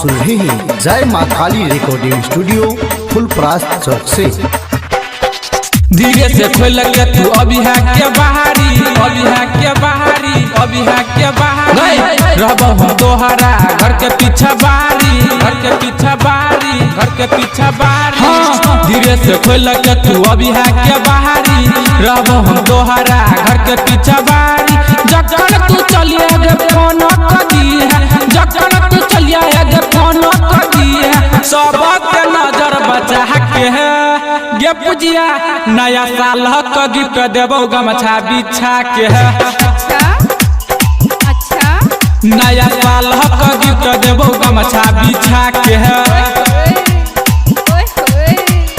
सुन रहे हैं जय माँ काली रिकॉर्डिंग स्टूडियो फुलपरास चौक से। धीरे से खोल के तू अभी है के बाहरी, अभी है के बाहरी, अभी है के बाहरी रहबो हम तोहरा घर के पीछे बारी, घर के पीछे बारी, घर के पीछे बारी। धीरे से खोल के तू अभी है के बाहरी रहबो हम तोहरा घर के पीछे बारी। जखन तू चलिए गे फोन कर दी है, जखन तू चलिए गे फोन कर दी है, सबके नजर बचा के है गे पुजिया नया साल का गिफ्ट देबो गमछा बिछा के है। अच्छा नया साल का गिफ्ट देबो गमछा बिछा के है।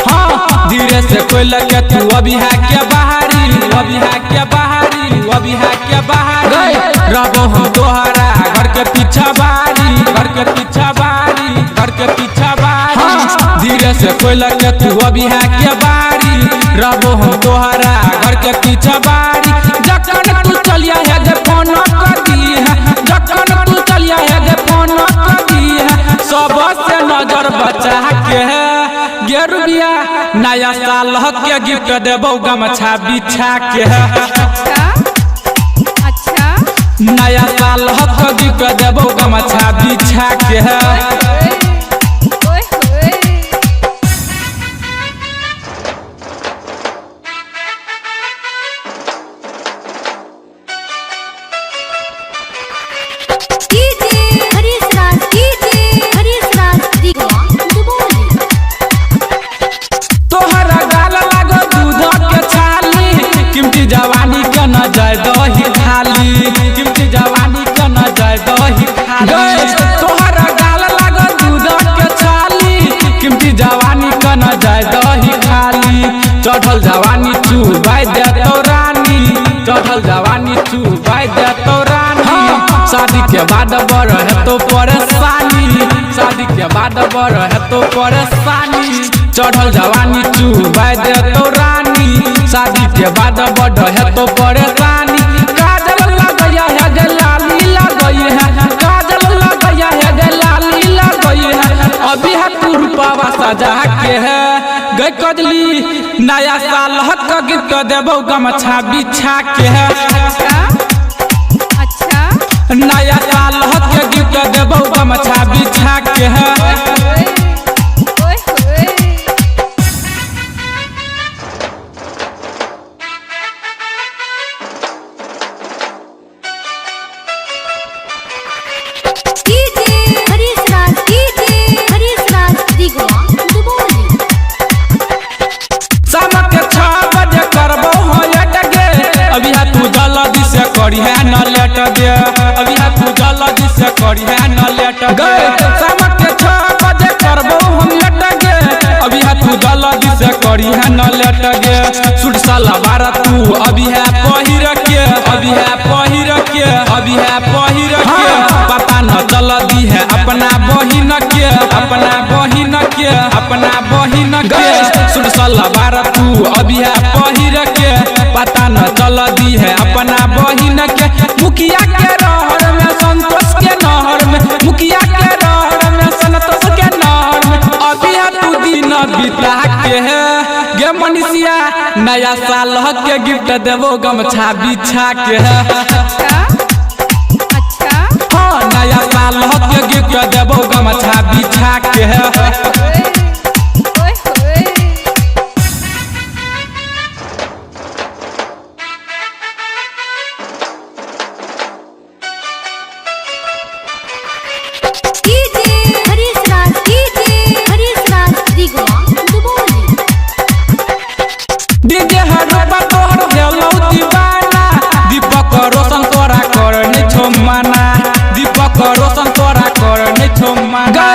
हाँ धीरे से कोई लगे तू अभी है के बाहरी, अभी है के बाहरी, अभी है के बाहरी रहबो हम तोहरा घर के पीछे बारी, घर के पीछे बारी, घर के पीछे बारी। धीरे से कोई लगे तू अभी है के बारी रहबो हम तोहरा घर के पीछे बारी। जखन तू चलिया है गे फोन कर दी है, जखन तू चलिया है गे फोन कर दी है, सबसे नजर बचा के है गे रुबिया नया साल के गिफ्ट देबो गमछा बिछा के है। अच्छा नया साल के गिफ्ट देबो गमछा बिछा के है। जवानी के न जाय दही खाली, कीमती जवानी के न जाय दही खाली। तोहरा गाल लागो दूध के छाली, कीमती जवानी के न जाय दही खाली। चढ़ल जवानी चुबाई दे तो रानी, चढ़ल जवानी चुबाई दे तो रानी। शादी के बाद बड़ है तो परेशानी, शादी के बाद बड़ है तो परेशानी। चढ़ल जवानी चुबाई दे तो रानी, शादी के बाद बड़ है तो परेशानी। काजल लगैया है गे लाली लगई है, काजल लगैया है गे लाली लगई है, अभी है तू रूपवा सजा के है गे कजली नया साल का गिफ्ट देबो गमछा बिछा के है। अच्छा नया साल के गिफ्ट देबो गमछा बिछा के है। अभी है तू जल्दी से करी है न लेट गे, अभी है तू जल्दी से करी है न लेट गे। शाम के 6 बजे करबो हम लेट गे, अभी है तू जल्दी से करी है न लेट गे। सूट सलवार तू अभी है पहिर के, अभी है पहिर के, अभी है पहिर के, पता न चल दी है अपना बहिन के, अपना बहिन के, अपना बहिन के। सूट सलवार तू अभी है पहिर के, पता न चल दी है अपना बहिन के। मुखिया के रहर में संतोष के नहर में, मुखिया के रहर में संतोष के नहर में, अभी तू दिन बिता के है गे मनीषिया नया साल के गिफ्ट देबो गमछा बिछा के है। अच्छा हाँ नया साल के गिफ्ट देबो गमछा बिछा के है। डीजे हरबा तोहर भेलौ दीवाना, दीपक रोशन तोरा करने छो माना, दीपक रोशन तोरा करने छो माना।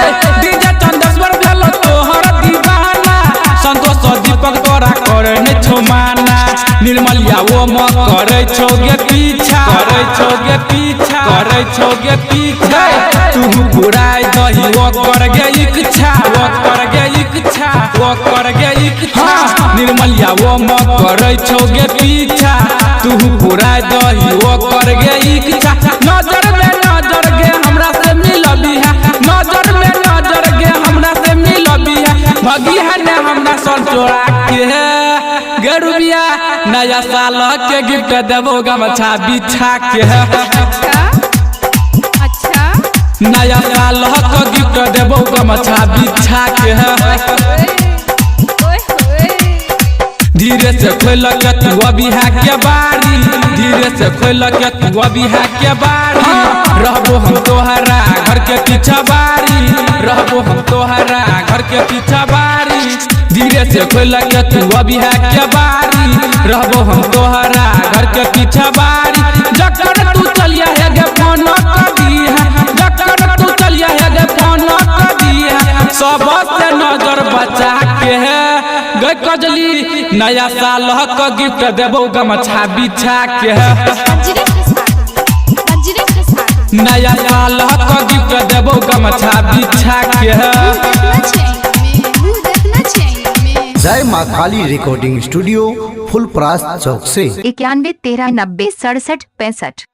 डीजे चंदेश्वर भेलौ तोहर दीवाना, संतोष दीपक तोरा करने छो माना। निर्मलिया वो म करे छो गे पीछा, करे छो गे पीछा, करे छो गे पीछा। तू बुराई दही वो कर गे इच्छा, वो कर गे इच्छा, वो कर गे इच्छा। निर्मलिया वो म करे छो गे पीछा, तू पूरा दही वो कर गे इच्छा। नजर में नजर गे हमरा से मिलबी है, नजर में भगी है ने हमरा सल चोरा के गरुबिया नया साल के गिफ्ट देबो गमछा बिछा के अच्छा नया साल के गिफ्ट देबो गमछा बिछा के धीरे से खोल के तू अभी है के बारी धीरे से खोल के तू अभी है के बारी रहबो हम तोहरा घर के पीछा बारी रहबो हम तोहरा घर के पीछा बारी धीरे से खोल के तू अभी है के बारी रहबो हम तोहरा घर के पीछा बारी जकर तू चलिया है गे फोन कर दी है जकर तू चलिया है गे फोन कर दी है सब से नजर बचा के है गे कजली नया साल का गिफ्ट देबो गमछा बिछा के नया साल का गिफ्ट देबो गमछा बिछा के जय माँ काली रिकॉर्डिंग स्टूडियो फुलपरास चौक से 91 13 90 67 65।